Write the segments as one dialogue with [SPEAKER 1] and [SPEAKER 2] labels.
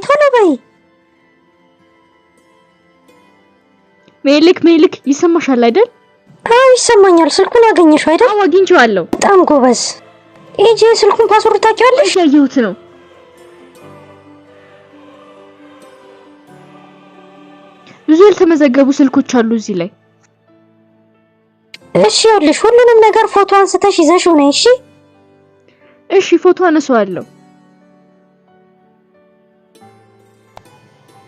[SPEAKER 1] ቶሎ በይ።
[SPEAKER 2] ሜልክ ይሰማሻል አይደል?
[SPEAKER 1] አዎ ይሰማኛል። ስልኩን አገኘሽው አይደል?
[SPEAKER 2] አዎ አግኝቼዋለሁ።
[SPEAKER 1] በጣም ጎበዝ። ኤጄ ስልኩን ፓስወርድ ታውቂዋለሽ?
[SPEAKER 2] ያየሁት ነው። ብዙ ያልተመዘገቡ ስልኮች አሉ እዚህ ላይ።
[SPEAKER 1] እሺ ይኸውልሽ ሁሉንም ነገር ፎቶ አንስተሽ ይዘሽው ነይ።
[SPEAKER 2] እሺ ፎቶ አነሳዋለሁ።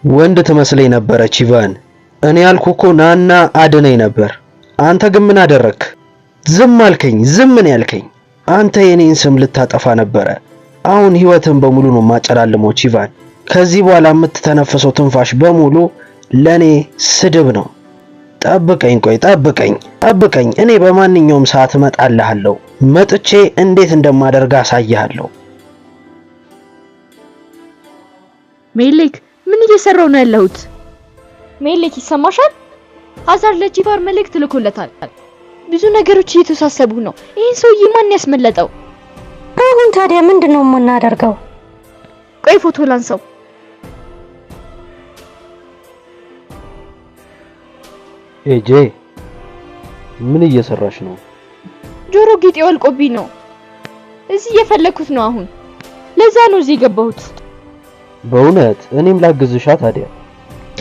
[SPEAKER 3] ወንድ ትመስለኝ ነበረች ኢቫን። እኔ ያልኩህ እኮ ናና አድነኝ ነበር። አንተ ግን ምን አደረክ? ዝም አልከኝ። ዝም ምን ያልከኝ? አንተ የኔን ስም ልታጠፋ ነበረ። አሁን ህይወትን በሙሉ ነው ማጨላልመው ኢቫን። ከዚህ በኋላ የምትተነፍሰው ትንፋሽ በሙሉ ለኔ ስድብ ነው። ጠብቀኝ፣ ቆይ ጠብቀኝ። እኔ በማንኛውም ሰዓት እመጣልሃለሁ። መጥቼ እንዴት እንደማደርግ አሳይሃለሁ።
[SPEAKER 2] ሜልክ ምን እየሰራው ነው ያለሁት? ሜልክ ይሰማሻል? ሀዛር ለጂፋር መልእክት ልኮለታል። ብዙ ነገሮች እየተሳሰቡ ነው። ይሄን ሰውዬ ማን ያስመለጠው?
[SPEAKER 1] አሁን ታዲያ ምንድነው የምናደርገው?
[SPEAKER 2] ቆይ ፎቶ ላንሳው።
[SPEAKER 3] ኤጄ ምን እየሰራሽ ነው?
[SPEAKER 2] ጆሮ ጌጤ ወልቆብኝ ነው። እዚህ እየፈለኩት ነው አሁን። ለዛ ነው እዚህ የገባሁት።
[SPEAKER 3] በእውነት እኔም ላግዝሻ ታዲያ።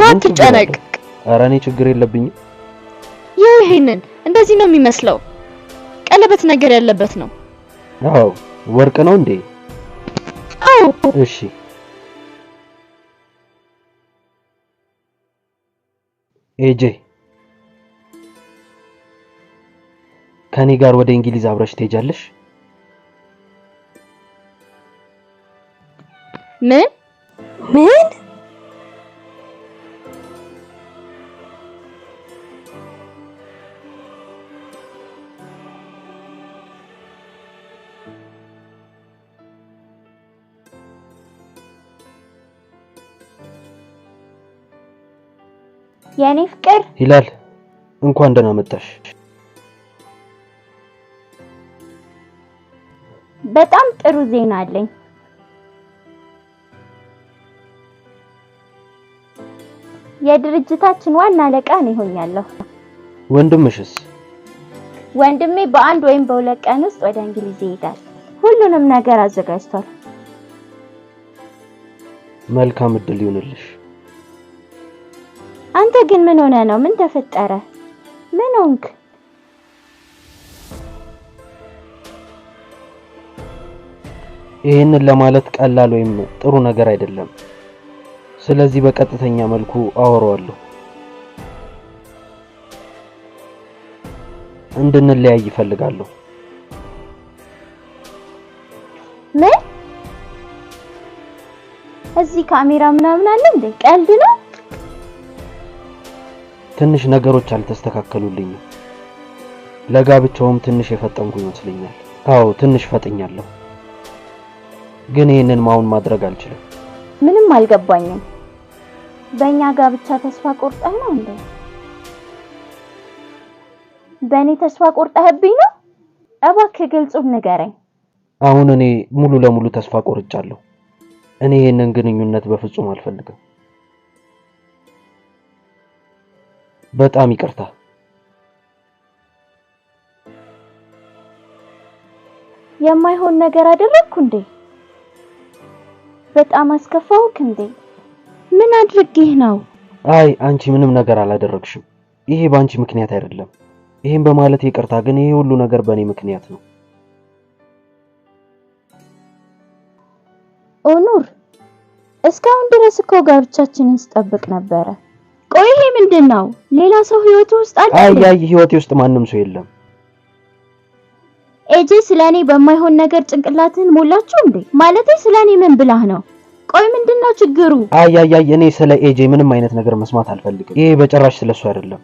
[SPEAKER 2] አትጨነቅ።
[SPEAKER 3] ኧረ እኔ ችግር የለብኝም።
[SPEAKER 2] ይሄንን እንደዚህ ነው የሚመስለው። ቀለበት ነገር ያለበት ነው።
[SPEAKER 3] አዎ ወርቅ ነው እንዴ?
[SPEAKER 2] አዎ።
[SPEAKER 3] እሺ ኤጄ ከኔ ጋር ወደ እንግሊዝ አብረሽ ትሄጃለሽ?
[SPEAKER 2] ምን? የኔ ፍቅር
[SPEAKER 3] ሂላል እንኳን ደህና መጣሽ።
[SPEAKER 4] በጣም ጥሩ ዜና አለኝ። የድርጅታችን ዋና አለቃ ነው ሆኛለሁ።
[SPEAKER 3] ወንድምሽስ?
[SPEAKER 4] ወንድሜ በአንድ ወይም በሁለት ቀን ውስጥ ወደ እንግሊዝ ይሄዳል። ሁሉንም ነገር አዘጋጅቷል።
[SPEAKER 3] መልካም እድል ይሁንልሽ።
[SPEAKER 4] አንተ ግን ምን ሆነ ነው? ምን ተፈጠረ? ምን ሆንክ?
[SPEAKER 3] ይሄንን ለማለት ቀላል ወይም ጥሩ ነገር አይደለም። ስለዚህ በቀጥተኛ መልኩ አወራዋለሁ። እንድንለያይ ይፈልጋለሁ።
[SPEAKER 4] ምን? እዚህ ካሜራ ምናምን አለ እንዴ? ቀልድ ነው?
[SPEAKER 3] ትንሽ ነገሮች አልተስተካከሉልኝም። ለጋብቻውም ትንሽ የፈጠንኩ ይመስለኛል። አዎ ትንሽ ፈጥኛለሁ። ግን ይሄንን ማውን ማድረግ አልችልም።
[SPEAKER 4] ምንም አልገባኝም። በእኛ ጋብቻ ተስፋ ቆርጠህ ነው እንዴ? በእኔ ተስፋ ቆርጠህብኝ ነው? እባክህ ግልጹን ንገረኝ።
[SPEAKER 3] አሁን እኔ ሙሉ ለሙሉ ተስፋ ቆርጫለሁ። እኔ ይሄንን ግንኙነት በፍጹም አልፈልግም። በጣም ይቅርታ።
[SPEAKER 4] የማይሆን ነገር አደረግኩ እንዴ? በጣም አስከፋውክ እንዴ? ምን አድርጌህ ነው?
[SPEAKER 3] አይ አንቺ ምንም ነገር አላደረግሽም። ይሄ ባንቺ ምክንያት አይደለም። ይሄን በማለት ይቅርታ፣ ግን ይሄ ሁሉ ነገር በእኔ ምክንያት ነው።
[SPEAKER 4] ኦኑር እስካሁን ድረስ እኮ ጋብቻችንን ስጠብቅ ነበረ። ቆይ ይሄ ምንድነው? ሌላ ሰው ህይወት ውስጥ አለ?
[SPEAKER 3] አይ ህይወቴ ውስጥ ማንም ሰው የለም።
[SPEAKER 4] ኤጄ ስለኔ በማይሆን ነገር ጭንቅላትህን ሞላችሁ እንዴ? ማለቴ ስለኔ ምን ብላህ ነው? ቆይ ምንድነው ችግሩ?
[SPEAKER 3] አይ እኔ ስለ ኤጄ ምንም አይነት ነገር መስማት አልፈልግም። ይሄ በጭራሽ ስለሱ አይደለም።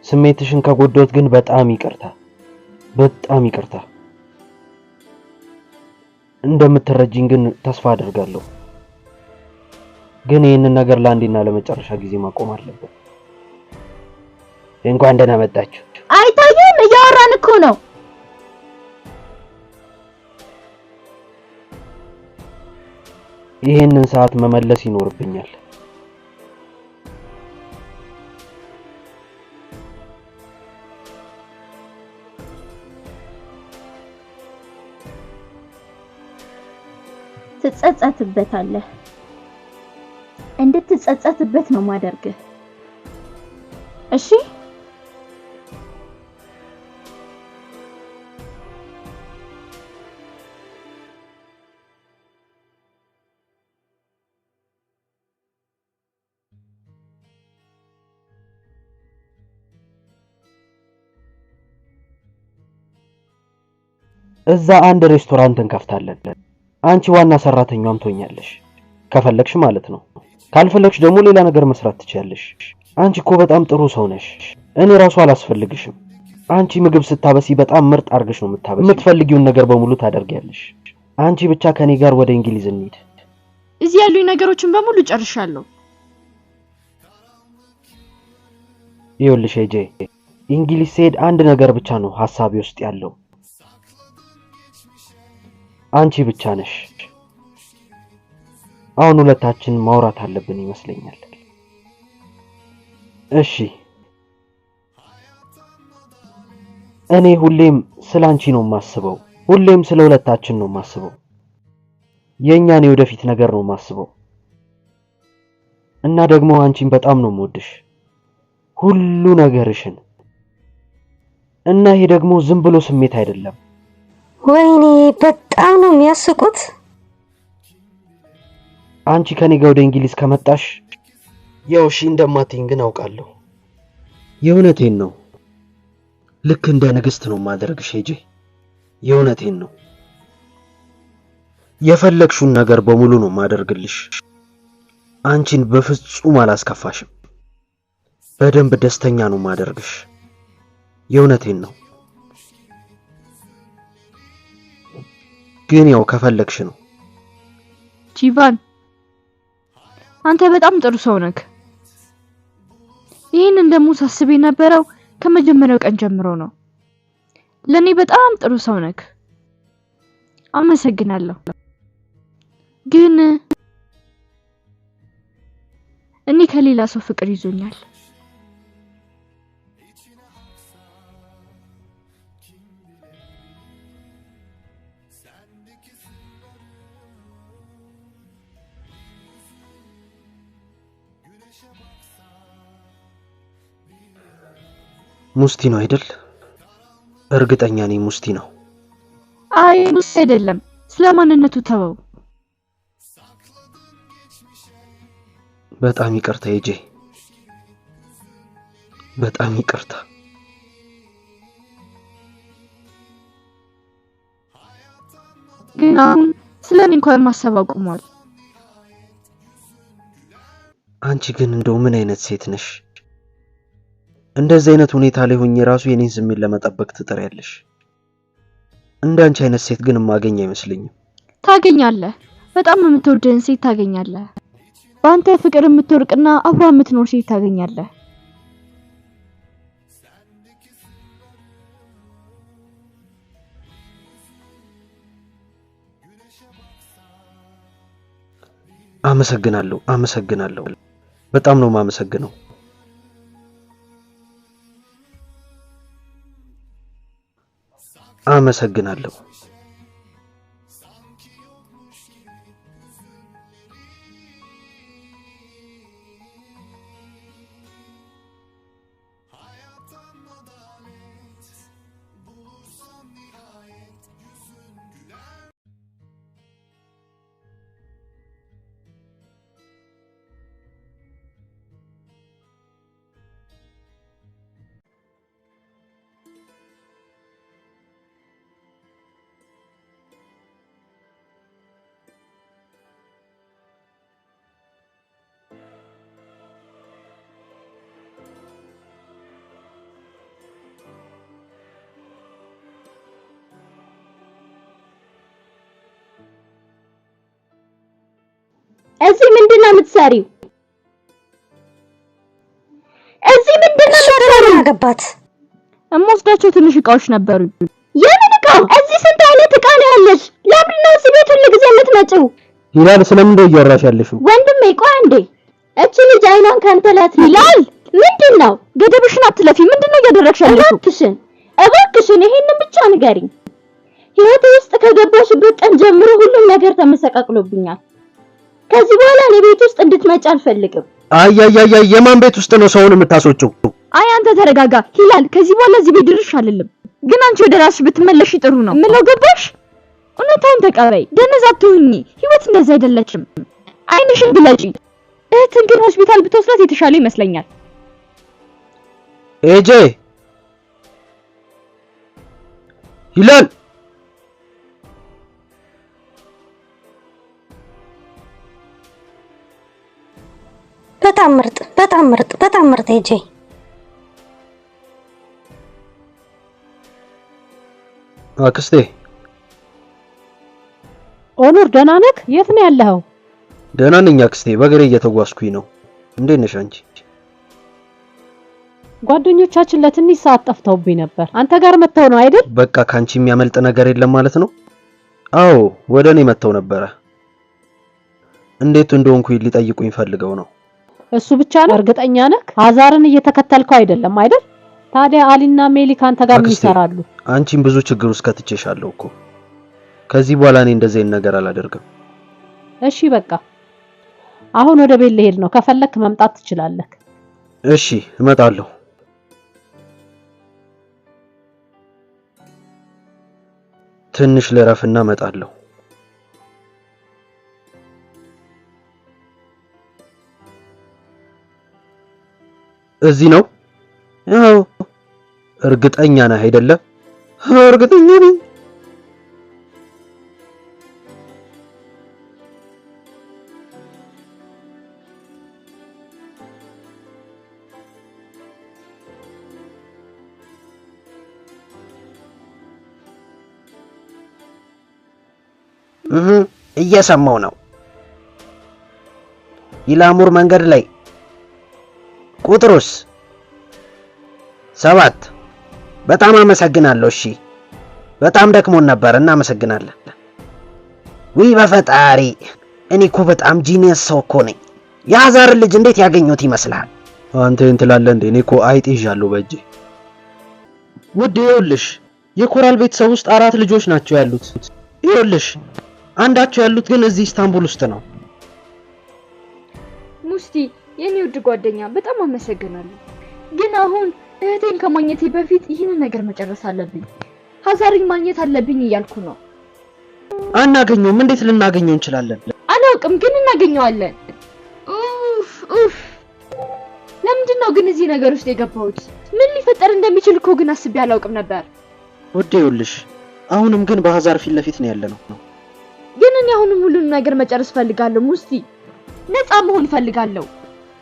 [SPEAKER 3] ስሜትሽን ከጎዳሁት ግን በጣም ይቅርታ። እንደምትረጂኝ ግን ተስፋ አደርጋለሁ። ግን ይሄንን ነገር ለአንዴና ለመጨረሻ ጊዜ ማቆም አለበት። እንኳን ደህና መጣችሁ።
[SPEAKER 4] አይታየም? እያወራን እኮ ነው።
[SPEAKER 3] ይሄንን ሰዓት መመለስ ይኖርብኛል።
[SPEAKER 4] ትጸጸትበታለህ። እንድትጸጸትበት ነው ማደርግህ። እሺ?
[SPEAKER 3] እዛ አንድ ሬስቶራንት እንከፍታለን። አንቺ ዋና ሰራተኛም ትሆኛለሽ፣ ከፈለግሽ ማለት ነው። ካልፈለግሽ ደግሞ ሌላ ነገር መስራት ትችያለሽ። አንቺ እኮ በጣም ጥሩ ሰው ነሽ። እኔ ራሱ አላስፈልግሽም። አንቺ ምግብ ስታበሲ በጣም ምርጥ አድርገሽ ነው የምታበሲ። የምትፈልጊውን ነገር በሙሉ ታደርጊያለሽ። አንቺ ብቻ ከኔ ጋር ወደ እንግሊዝ እንሂድ።
[SPEAKER 2] እዚህ ያሉኝ ነገሮችን በሙሉ ጨርሻለሁ።
[SPEAKER 3] ይኸውልሽ ጄ፣ እንግሊዝ ስሄድ አንድ ነገር ብቻ ነው ሐሳቤ ውስጥ ያለው። አንቺ ብቻ ነሽ። አሁን ሁለታችን ማውራት አለብን ይመስለኛል። እሺ። እኔ ሁሌም ስላንቺ ነው የማስበው። ሁሌም ስለ ሁለታችን ነው የማስበው። የኛን የወደፊት ነገር ነው የማስበው። እና ደግሞ አንቺን በጣም ነው የምወድሽ፣ ሁሉ ነገርሽን። እና ይሄ ደግሞ ዝም ብሎ ስሜት አይደለም።
[SPEAKER 1] ወይኔ በጣም ነው የሚያስቁት።
[SPEAKER 3] አንቺ ከኔ ጋር ወደ እንግሊዝ ከመጣሽ ያው እሺ እንደማትይኝ ግን አውቃለሁ። የእውነቴን ነው። ልክ እንደ ንግስት ነው ማደርግሽ ጄ። የእውነቴን ነው። የፈለግሽውን ነገር በሙሉ ነው ማደርግልሽ። አንቺን በፍጹም አላስከፋሽም። በደንብ ደስተኛ ነው ማደርግሽ። የእውነቴን ነው። ግን ያው ከፈለግሽ ነው።
[SPEAKER 2] ቺቫን፣ አንተ በጣም ጥሩ ሰው ነህ። ይሄንን ደግሞ ሳስብ የነበረው ከመጀመሪያው ቀን ጀምሮ ነው። ለኔ በጣም ጥሩ ሰው ነህ። አመሰግናለሁ። ግን እኔ ከሌላ ሰው ፍቅር ይዞኛል።
[SPEAKER 3] ሙስቲ ነው አይደል? እርግጠኛ ነኝ ሙስቲ ነው።
[SPEAKER 2] አይ ሙስቲ አይደለም። ስለማንነቱ ተወው።
[SPEAKER 3] በጣም ይቅርታ ጄ፣ በጣም ይቅርታ።
[SPEAKER 2] ግን አሁን ስለኔ እንኳን ማሰብ አቁሟል።
[SPEAKER 3] አንቺ ግን እንደው ምን አይነት ሴት ነሽ? እንደዚህ አይነት ሁኔታ ላይ ሆኜ ራሱ የኔን ስሜት ለመጠበቅ ትጥሪያለሽ። እንዳንቺ አይነት ሴት ግን ማገኝ አይመስልኝም።
[SPEAKER 2] ታገኛለህ። በጣም የምትወደን ሴት ታገኛለህ። በአንተ ፍቅር የምትወርቅና አብራ የምትኖር ሴት ታገኛለህ።
[SPEAKER 3] አመሰግናለሁ፣ አመሰግናለሁ። በጣም ነው የማመሰግነው። አመሰግናለሁ።
[SPEAKER 4] እዚህ ምንድነው የምትሰሪው? እዚህ ምንድነው የምትሰሪው?
[SPEAKER 1] አገባት።
[SPEAKER 2] እምወስዳቸው ትንሽ እቃዎች ነበሩ።
[SPEAKER 4] የምን እቃ? እዚህ ስንት አይነት እቃ ነው ያለሽ? ለምን ነው እዚህ ቤት ሁሉ ጊዜ የምትመጪው?
[SPEAKER 3] ሂላል ስለምን ነው እያወራሽ ያለሽው?
[SPEAKER 4] ወንድሜ ቆይ አንዴ። እቺ ልጅ አይኗን ካንተ ላት ሂላል ምንድነው? ገደብሽን አትለፊ። ምንድነው እያደረግሽ ያለሽው? እባክሽን ይሄንን ብቻ ንገሪኝ። ህይወቴ ውስጥ ከገባሽበት ቀን ጀምሮ ሁሉም ነገር ተመሰቃቅሎብኛል። ከዚህ በኋላ እኔ ቤት ውስጥ እንድትመጪ አልፈልግም።
[SPEAKER 3] አይ የማን ቤት ውስጥ ነው ሰውን የምታስወጪው?
[SPEAKER 2] አይ አንተ ተረጋጋ ሂላል። ከዚህ በኋላ እዚህ ቤት ድርሽ አይደለም። ግን አንቺ ወደ ራስሽ ብትመለሽ ጥሩ ነው። ምለው ገባሽ? እውነታውን ተቀበይ። ደነዝ አትሁኚ። ህይወት እንደዚህ አይደለችም። አይንሽን ግለጪ። እህትን ግን ሆስፒታል ብትወስዳት የተሻለ ይመስለኛል።
[SPEAKER 3] ኤጄ ሂላል
[SPEAKER 1] በጣም ምርጥ ኤጄ።
[SPEAKER 3] አክስቴ
[SPEAKER 5] ኦኑር ደህና ነህ? የት ነው ያለኸው?
[SPEAKER 3] ደህና ነኝ አክስቴ፣ በእግሬ እየተጓዝኩኝ ነው። እንዴት ነሽ አንቺ?
[SPEAKER 5] ጓደኞቻችን ለትንሽ ሰዓት ጠፍተውብኝ ነበር። አንተ ጋር መተው ነው አይደል?
[SPEAKER 3] በቃ ካንቺ የሚያመልጥ ነገር የለም ማለት ነው? አዎ ወደኔ መተው ነበረ። እንዴት እንደሆንኩኝ ሊጠይቁኝ ፈልገው ነው።
[SPEAKER 5] እሱ ብቻ ነው? እርግጠኛ ነህ? አዛርን እየተከተልከው አይደለም አይደል? ታዲያ አሊና ሜሊ ካንተ ጋር ምን ይሰራሉ?
[SPEAKER 3] አንቺን ብዙ ችግር ውስጥ ከትቼሻለሁ እኮ። ከዚህ በኋላ እኔ እንደዚህ ነገር አላደርግም።
[SPEAKER 5] እሺ በቃ አሁን ወደ ቤት ልሄድ ነው። ከፈለክ መምጣት ትችላለህ።
[SPEAKER 3] እሺ እመጣለሁ። ትንሽ ልረፍና እመጣለሁ። እዚህ ነው? አዎ። እርግጠኛ ነህ አይደለ? እርግጠኛ ነኝ። እየሰማው ነው። ኢላሙር መንገድ ላይ ቁጥሩስ 7። በጣም አመሰግናለሁ። እሺ በጣም ደክሞን ነበር። እናመሰግናለን። ውይ በፈጣሪ እኔ እኮ በጣም ጂኒየስ ሰው እኮ ነኝ። የአዛር ልጅ እንዴት ያገኙት ይመስላል? አንተ እንትላለህ እንዴ? እኔ እኮ አይጥ ይዣለሁ በእጄ። ውድ ይኸውልሽ የኮራል ቤተሰብ ውስጥ 4 ልጆች ናቸው ያሉት። ይኸውልሽ አንዳቸው ያሉት ግን እዚህ ኢስታንቡል ውስጥ ነው።
[SPEAKER 2] ሙስቲ የኔ ውድ ጓደኛ በጣም አመሰግናለሁ። ግን አሁን እህቴን ከማግኘቴ በፊት ይህንን ነገር መጨረስ አለብኝ። ሀዛርን ማግኘት አለብኝ እያልኩ ነው።
[SPEAKER 3] አናገኘውም። እንዴት ልናገኘው እንችላለን?
[SPEAKER 2] አላውቅም፣ ግን እናገኘዋለን። ኡፍ ለምንድን ነው ግን እዚህ ነገር ውስጥ የገባሁት? ምን ሊፈጠር እንደሚችል እኮ ግን አስቤ አላውቅም ነበር።
[SPEAKER 3] ውድ ይኸውልሽ አሁንም ግን በሀዛር ፊት ለፊት ነው ያለነው።
[SPEAKER 2] ግን እኔ አሁንም ሁሉንም ነገር መጨረስ ፈልጋለሁ ሙስቲ። ነፃ መሆን ፈልጋለሁ።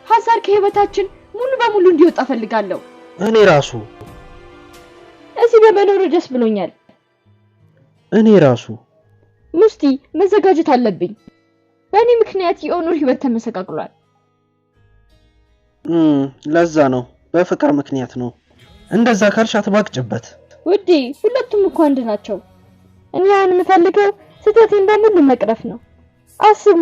[SPEAKER 2] ሀዛር ከህይወታችን ሙሉ በሙሉ እንዲወጣ ፈልጋለሁ።
[SPEAKER 3] እኔ ራሱ
[SPEAKER 2] እዚህ በመኖር ደስ ብሎኛል።
[SPEAKER 3] እኔ ራሱ
[SPEAKER 2] ሙስቲ መዘጋጀት አለብኝ። በእኔ ምክንያት የኦኑር ህይወት ተመሰቃቅሏል።
[SPEAKER 3] ለዛ ነው በፍቅር ምክንያት ነው። እንደዛ ካልሽ አትባቅጭበት
[SPEAKER 2] ውዴ። ሁለቱም እኮ አንድ ናቸው። እኔ አሁን የምፈልገው ስህተቴን በሙሉ መቅረፍ ነው። አስብ